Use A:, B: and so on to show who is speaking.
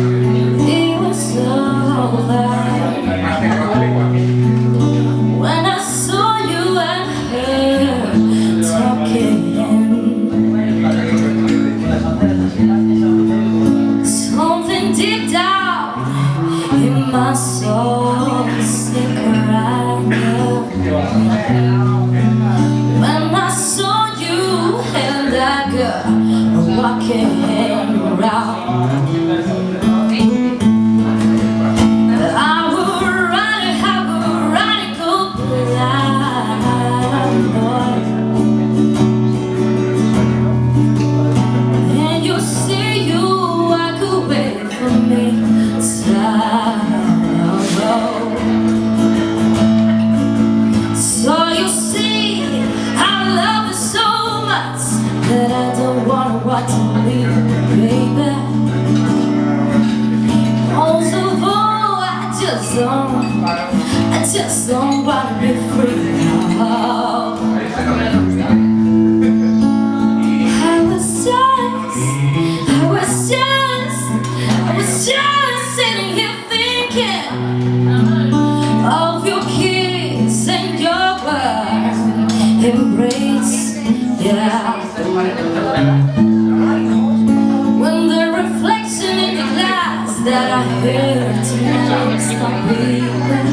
A: It was over when I saw you and her talking. Something deep down in my soul said crying. When I saw you and that girl walking around, that I don't wanna walk to leave, baby. Most of all, I just don't wanna be free. Oh. I was just sitting here thinking of your kiss and your embrace, yeah. When the reflection in the glass that I heard tonight stop breathing,